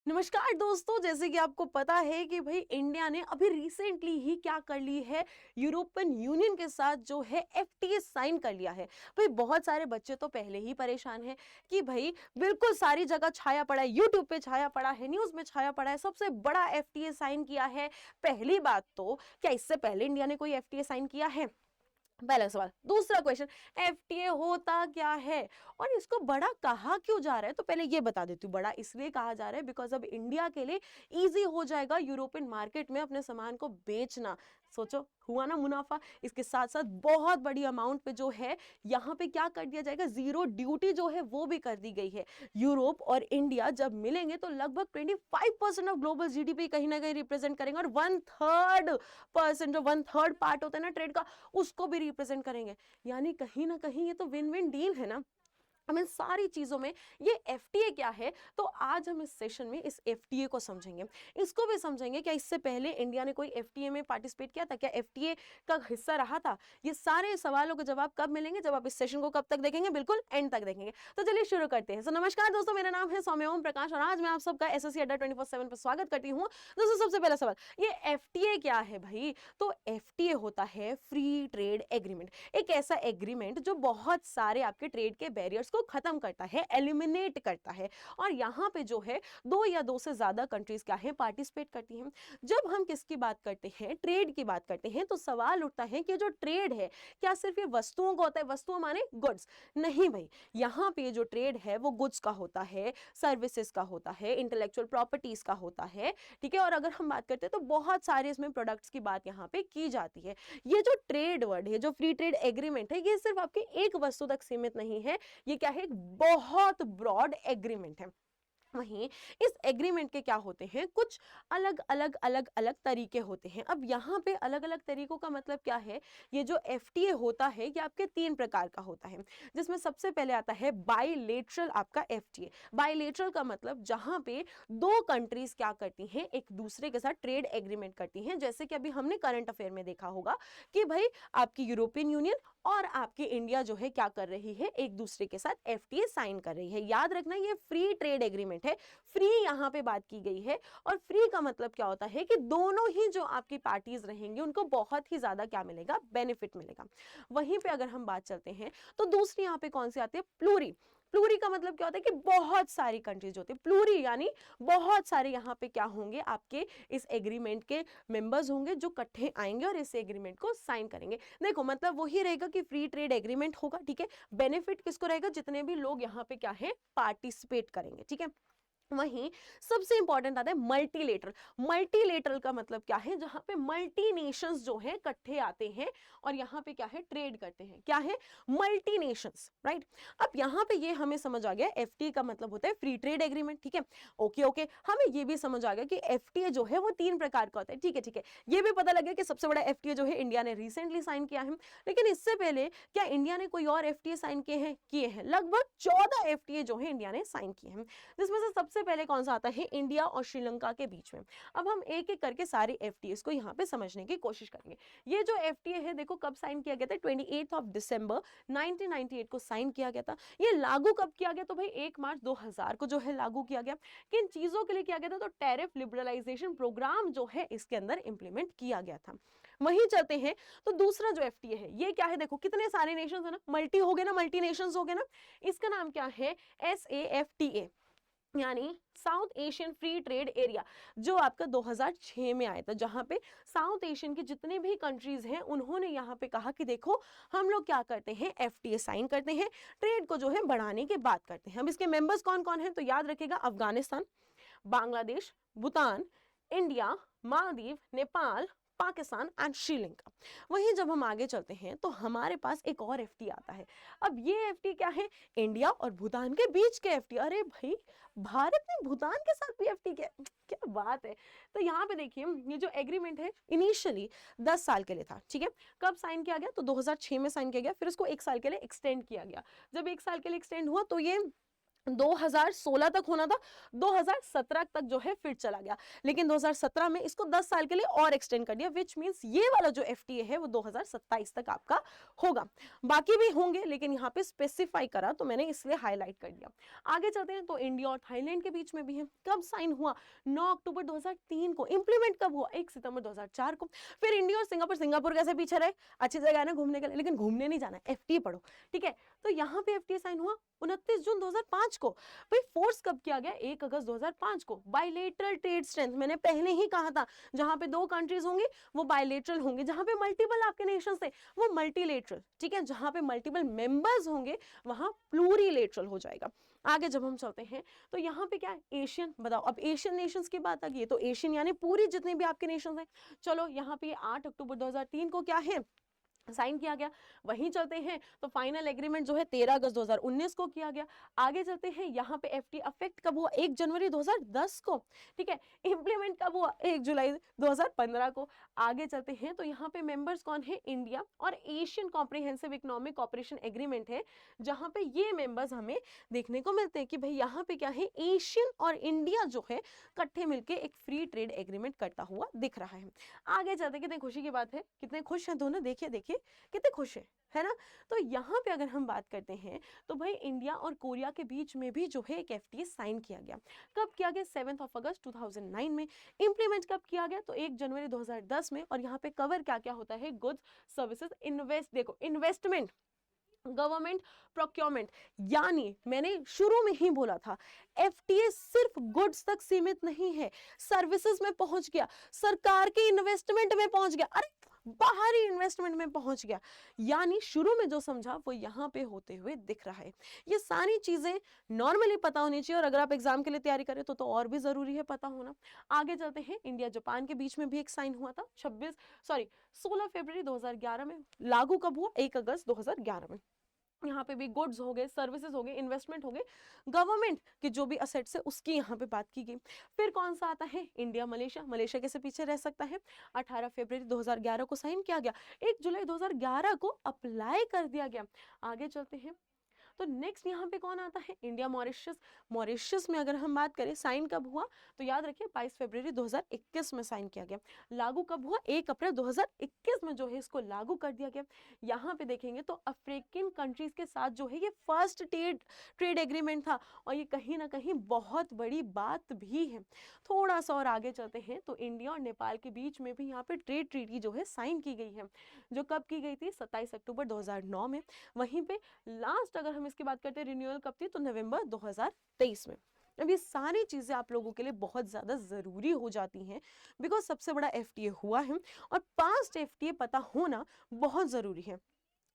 नमस्कार दोस्तों, जैसे कि आपको पता है कि भाई इंडिया ने अभी रिसेंटली ही क्या कर ली है, यूरोपियन यूनियन के साथ जो है एफटीए साइन कर लिया है। भाई बहुत सारे बच्चे तो पहले ही परेशान हैं कि भाई बिल्कुल सारी जगह छाया पड़ा है, यूट्यूब पे छाया पड़ा है, न्यूज़ में छाया पड़ा है, सबसे बड़ा एफटीए साइन किया है। पहली बात तो क्या इससे पहले इंडिया ने कोई एफटीए साइन किया है? पहला सवाल। दूसरा क्वेश्चन, एफटीए होता क्या है और इसको बड़ा कहा क्यों जा रहा है? तो पहले ये बता देती हूँ, बड़ा इसलिए कहा जा रहा है बिकॉज अब इंडिया के लिए इजी हो जाएगा यूरोपियन मार्केट में अपने सामान को बेचना। सोचो, हुआ ना मुनाफा। इसके साथ साथ बहुत बड़ी अमाउंट पे जो है यहाँ पे क्या कर दिया जाएगा, जीरो ड्यूटी जो है वो भी कर दी गई है। यूरोप और इंडिया जब मिलेंगे तो लगभग 25% ऑफ ग्लोबल जीडीपी कहीं ना कहीं रिप्रेजेंट करेंगे और 1/3% जो 1/3 पार्ट होता है ना ट्रेड का, उसको भी रिप्रेजेंट करेंगे। यानी कहीं ना कहीं ये तो विन विन डील है ना। हम इन सारी चीजों में ये एफटीए क्या है, तो आज हम इस सेशन में इस एफटीए को समझेंगे, इसको भी समझेंगे। क्या इससे पहले इंडिया ने कोई एफटीए में पार्टिसिपेट किया था? क्या एफटीए का हिस्सा रहा था? ये सारे सवालों के जवाब कब मिलेंगे? जब आप इस सेशन को कब तक देखेंगे? बिल्कुल एंड तक देखेंगे। तो चलिए शुरू करते हैं। नमस्कार दोस्तों, मेरा नाम है सौम्य ओम प्रकाश और आज मैं आप सबका एसएससी अड्डा 24/7 पर स्वागत करती हूँ। दोस्तों सबसे पहला सवाल, ये एफटीए क्या है भाई? तो एफटीए होता है फ्री ट्रेड एग्रीमेंट, एक ऐसा एग्रीमेंट जो बहुत सारे आपके ट्रेड के बैरियर्स को खत्म करता है, एलिमिनेट करता है। और यहाँ पे जो है दो या दो से ज्यादा कंट्रीज क्या है, पार्टिसिपेट करती हैं। जब हम किसकी बात करते हैं, ट्रेड की बात करते हैं, तो सवाल उठता है कि जो ट्रेड है क्या सिर्फ ये वस्तुओं का होता है? वस्तुओं माने गुड्स? नहीं भाई, यहाँ पे जो ट्रेड है वो गुड्स का होता है, सर्विसेज का होता है, इंटेलेक्चुअल प्रॉपर्टीज का होता है। ठीक है, और अगर हम बात करते हैं तो बहुत सारे इसमें प्रोडक्ट्स की बात यहाँ पे की जाती है। ये जो ट्रेड वर्ड है, जो फ्री ट्रेड एग्रीमेंट है, ये सिर्फ आपके एक वस्तु तक सीमित नहीं है, ये क्या है, एक बहुत ब्रॉड एग्रीमेंट है। वहीं इस एग्रीमेंट के क्या होते हैं, कुछ अलग अलग अलग अलग तरीके होते हैं। अब यहाँ पे अलग अलग तरीकों का मतलब क्या है, ये जो एफटीए होता है ये आपके 3 प्रकार का होता है, जिसमें सबसे पहले आता है बायलेटरल आपका एफटीए। बायलेटरल का मतलब जहां पे दो कंट्रीज क्या करती हैं, एक दूसरे के साथ ट्रेड एग्रीमेंट करती हैं। जैसे कि अभी हमने करंट अफेयर में देखा होगा कि भाई आपकी यूरोपियन यूनियन और आपकी इंडिया जो है क्या कर रही है, एक दूसरे के साथ एफटीए साइन कर रही है। याद रखना ये फ्री ट्रेड एग्रीमेंट है, फ्री यहां पे बात की गई है। और फ्री का मतलब क्या होता है कि दोनों ही जो आपकी पार्टीज रहेंगी उनको बहुत ही ज्यादा क्या मिलेगा, बेनिफिट मिलेगा। वहीं पे अगर हम बात चलते हैं तो दूसरी यहां पे कौन सी आती है, प्लूरी। प्लूरी का मतलब क्या होता है कि बहुत सारी कंट्रीज होती है। प्लूरी यानी बहुत सारे यहाँ पे क्या होंगे, आपके इस एग्रीमेंट के मेंबर्स होंगे जो इकट्ठे आएंगे और इस एग्रीमेंट को साइन करेंगे। देखो मतलब वही रहेगा कि फ्री ट्रेड एग्रीमेंट होगा, ठीक है। बेनिफिट किसको रहेगा, जितने भी लोग यहाँ पे क्या है, पार्टिसिपेट करेंगे, ठीक है। वहीं सबसे इंपॉर्टेंट आता है मल्टीलेटरल। मल्टीलेटरल का मतलब क्या है, जहां पे मल्टी नेशंस जो है इकट्ठे आते हैं और यहां पे क्या है, ट्रेड करते हैं। क्या है, मल्टी नेशंस, राइट। अब यहां पे ये हमें समझ आ गया, एफटीए का मतलब होता है फ्री ट्रेड एग्रीमेंट, ठीक है। ओके ओके, हमें ये भी समझ आ गया कि एफटीए जो है वो 3 प्रकार का होता है, ठीक है ठीक है। ये भी पता लग गया कि सबसे बड़ा एफटीए जो है इंडिया ने रिसेंटली साइन किया है। लेकिन इससे पहले क्या इंडिया ने कोई और एफटीए साइन किए हैं? लगभग 14 एफटीए जो है इंडिया ने साइन किए हैं, जिसमें से सबसे पहले कौन सा आता है, इंडिया और श्रीलंका के बीच में। अब हम एक एक करके सारे एफटीएस को यहाँ पे समझने की कोशिश करेंगे। ये जो एफटीए है देखो कब साइन किया गया था, 28 दिसंबर 1998 को साइन किया गया था। ये लागू कब किया गया, तो भाई 1 मार्च 2000 को जो है लागू किया गया। किन चीजों के लिए किया गया था, तो टैरिफ लिबरलाइजेशन प्रोग्राम जो है इसके अंदर इंप्लीमेंट किया गया था। वहीं चलते हैं तो दूसरा जो एफटीए है ये क्या है, देखो कितने सारे नेशंस है ना, मल्टी हो गए ना, मल्टी नेशंस हो गए ना। इसका नाम क्या है, SAFTA, यानी south Asian free trade area, जो आपका 2006 में आया था, जहां पे साउथ एशियन की जितने भी कंट्रीज हैं उन्होंने यहां पे कहा कि देखो हम लोग क्या करते हैं, एफटीए साइन करते हैं, ट्रेड को जो है बढ़ाने की बात करते हैं। अब इसके मेंबर्स कौन कौन हैं, तो याद रखेगा, अफगानिस्तान, बांग्लादेश, भूटान, इंडिया, मालदीव, नेपाल, पाकिस्तान एंड श्रीलंका। वहीं जब हम आगे चलते हैं तो हमारे पास एक और एफटी आता है। अब ये एफटी क्या है, इंडिया और भूटान के बीच के एफटी। अरे भाई, भारत ने भूटान के साथ भी एफटी किया, क्या बात है। तो यहाँ पे देखिए ये जो एग्रीमेंट है इनिशियली 10 साल के लिए था, ठीक है। कब साइन किया गया, तो 2006 में साइन किया गया, फिर उसको 1 साल के लिए एक्सटेंड किया गया। जब 1 साल के लिए एक्सटेंड हुआ तो ये 2016 तक होना था, 2017 तक जो है फिर चला गया, लेकिन 2017 में इसको 10 साल के लिए और एक्सटेंड कर दिया, विच मींस ये वाला जो एफटीए है वो 2027 तक आपका होगा। बाकी भी होंगे लेकिन यहाँ पे स्पेसिफाई करा तो मैंने इसलिए हाईलाइट कर दिया। आगे चलते हैं तो इंडिया और थाईलैंड के बीच में भी है। कब साइन हुआ? 9 अक्टूबर 2003 को। इंप्लीमेंट कब हुआ? 1 सितंबर 2004 को। फिर इंडिया और सिंगापुर, सिंगापुर कैसे पीछे रहे? अच्छी जगह है ना घूमने के लिए, लेकिन घूमने नहीं जाना, एफटीए पढ़ो, ठीक है। तो यहाँ पे एफटीए साइन हुआ 29 जून 2005 को। भाई फोर्स कब किया गया? 1 अगस्त 2005 को। बायलेटरल ट्रेड स्ट्रेंथ, मैंने पहले ही कहा था जहां पे 2 कंट्रीज होंगे वो बायलेटरल होंगे, जहां पे मल्टीपल आपके नेशंस थे वो मल्टीलेटरल, ठीक है। जहां पे मल्टीपल मेंबर्स होंगे वहां प्लूरीलेटरल हो जाएगा। आगे जब हम चलते हैं तो यहाँ पे क्या है? एशियन। बताओ, अब एशियन नेशंस की बात आ गई है तो एशियन यानी पूरी जितने भी आपके नेशंस हैं। चलो यहाँ पे 8 अक्टूबर 2003 को क्या है? साइन किया गया। वहीं चलते हैं तो फाइनल एग्रीमेंट जो है 13 अगस्त 2019 को किया गया। आगे चलते हैं, यहाँ पे एफटी अफेक्ट कब हुआ? 1 जनवरी 2010 को, ठीक है। इंप्लीमेंट कब हुआ? 1 जुलाई 2015 को। आगे चलते हैं तो यहाँ पे मेंबर्स कौन है? इंडिया और Asian comprehensive economic cooperation agreement है, जहां पे ये मेंबर्स हमें देखने को मिलते हैं कि भाई यहाँ पे क्या है? एशियन और इंडिया जो है इकट्ठे मिलके एक फ्री ट्रेड एग्रीमेंट करता हुआ दिख रहा है। आगे चलते, कितने खुशी की बात है, कितने खुश हैं दोनों, देखिए देखिए कितने खुश है ना। तो यहाँ पे अगर हम बात करते हैं तो भाई इंडिया और कोरिया के बीच में भी जो है एक एफटीए साइन किया गया। कब किया गया? 7 अगस्त 2009 में। इंप्लीमेंट कब किया गया? तो 1 जनवरी 2010 में। और यहाँ पे कवर क्या क्या होता है? गुड्स, सर्विसेज, देखो इन्वेस्टमेंट, गवर्नमेंट प्रोक्योरमेंट। यानी मैंने शुरू में ही बोला था एफटीए सिर्फ गुड्स तक सीमित नहीं है, सर्विसेज में पहुंच गया, सरकार के इन्वेस्टमेंट में पहुंच गया, अरे बाहरी इन्वेस्टमेंट में पहुंच गया। यानी शुरू में जो समझा वो यहाँ पे होते हुए दिख रहा है। ये सारी चीजें नॉर्मली पता होनी चाहिए, और अगर आप एग्जाम के लिए तैयारी करें तो और भी जरूरी है पता होना। आगे चलते हैं, इंडिया जापान के बीच में भी एक साइन हुआ था 16 फरवरी 2011 में। लागू कब हुआ? 1 अगस्त 2011 में। यहाँ पे भी गुड्स हो गए, सर्विसेज हो गए, इन्वेस्टमेंट हो गए, गवर्नमेंट के जो भी असेट्स है उसकी यहाँ पे बात की गई। फिर कौन सा आता है? India Malaysia. मलेशिया कैसे पीछे रह सकता है? 18 फरवरी 2011 को साइन किया गया, 1 जुलाई 2011 को अप्लाई कर दिया गया। आगे चलते हैं तो नेक्स्ट यहाँ पे कौन आता है? India Mauritius. मॉरिशस में अगर हम बात करें साइन कब हुआ तो याद रखिए 22 फरवरी 2021 में साइन किया गया। लागू कब हुआ? 1 अप्रैल 2021 में जो है इसको लागू कर दिया गया। यहाँ पे देखेंगे तो अफ्रीकन कंट्रीज के साथ जो है ये फर्स्ट ट्रेड एग्रीमेंट था, और ये कहीं ना कहीं बहुत बड़ी बात भी है। थोड़ा सा और आगे चलते हैं तो इंडिया और नेपाल के बीच में भी यहाँ पे ट्रेड ट्रीटी जो है साइन की गई है, जो कब की गई थी? 27 अक्टूबर 2009 में। वहीं पे लास्ट अगर हम इसकी बात करते हैं रिन्यूअल कब थी तो नवंबर 2023 में। अब ये सारी चीजें आप लोगों के लिए बहुत ज्यादा जरूरी हो जाती हैं, बिकॉज सबसे बड़ा एफटीए हुआ है और पास्ट एफटीए पता होना बहुत जरूरी है।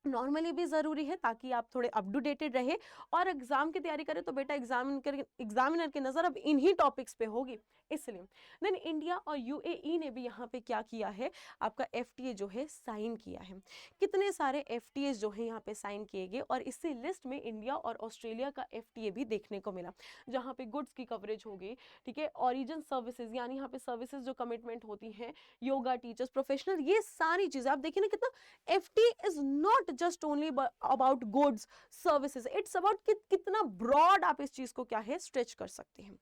नॉर्मली भी जरूरी है ताकि आप थोड़े अप टू डेटेड रहे, और एग्जाम की तैयारी करें तो बेटा एग्जामिनर की नजर अब इन्हीं टॉपिक्स पे होगी, इसलिए। देन इंडिया और यूएई ने भी यहाँ पे क्या किया है? आपका एफटीए जो है साइन किया है। कितने सारे एफटीए जो है यहाँ पे साइन किए गए, और इसी लिस्ट में इंडिया और ऑस्ट्रेलिया का एफटीए भी देखने को मिला, जहाँ पे गुड्स की कवरेज होगी, ठीक है। ऑरिजिन सर्विसेज, यानी यहाँ पे सर्विसेज जो कमिटमेंट होती है, योगा टीचर्स, प्रोफेशनल, ये सारी चीजें आप देखिए ना कितना FTA is not just only about goods services, it's about कितना broad आप इस चीज को क्या है स्ट्रेच कर सकते हैं।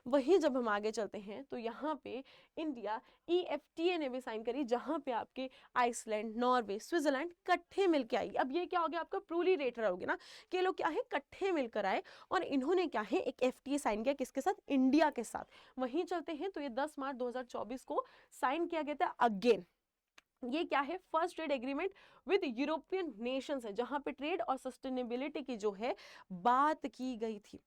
वहीं जब हम आगे चलते हैं तो यहाँ पे इंडिया EFTA ने भी साइन करी, जहां पे आपके आइसलैंड, नॉर्वे, स्विट्जरलैंड इकट्ठे मिलकर आई। अब ये क्या हो गया? आपका प्लूरीलेटरल हो गया ना, कि लोग क्या है इकट्ठे मिलकर आए और इन्होंने क्या है एक FTA साइन किया, किसके साथ? इंडिया के साथ। वहीं चलते हैं तो ये 10 मार्च 2024 को साइन किया गया था अगेन। ये क्या है? First trade agreement with European Nations है, जहां पे ट्रेड और सस्टेनेबिलिटी की जो है बात की गई थी।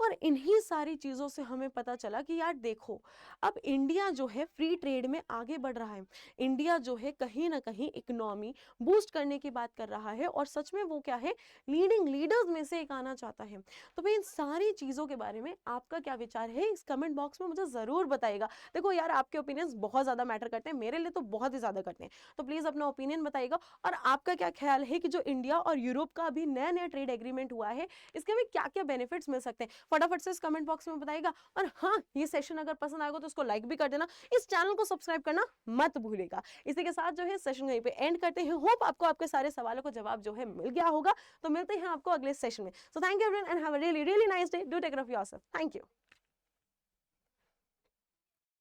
और इन्हीं सारी चीजों से हमें पता चला कि यार देखो, अब इंडिया जो है फ्री ट्रेड में आगे बढ़ रहा है, इंडिया जो है कहीं ना कहीं इकोनॉमी बूस्ट करने की बात कर रहा है, और सच में वो क्या है? लीडिंग लीडर्स में से एक आना चाहता है। तो भाई इन सारी चीजों के बारे में आपका क्या विचार है? इस कमेंट बॉक्स में मुझे जरूर बताइएगा। देखो यार, आपके ओपिनियंस बहुत ज्यादा मैटर करते हैं, मेरे लिए तो बहुत ही ज्यादा करते हैं, तो प्लीज अपना ओपिनियन बताइएगा। और आपका क्या ख्याल है कि जो इंडिया और यूरोप का अभी नया नया ट्रेड एग्रीमेंट हुआ है, इसके हमें क्या क्या बेनिफिट्स मिल सकते हैं? फटाफट से इस कमेंट बॉक्स में बताइएगा। और हाँ, ये सेशन अगर पसंद आएगा तो उसको लाइक भी कर देना, इस चैनल को सब्सक्राइब करना मत भूलिएगा। इसी के साथ जो है सेशन यहीं पे एंड करते हैं। होप आपको आपके सारे सवालों को जवाब जो है मिल गया होगा। तो मिलते हैं आपको अगले सेशन में। So thank you everyone and have a really really nice day. Do take care of yourself. Thank you.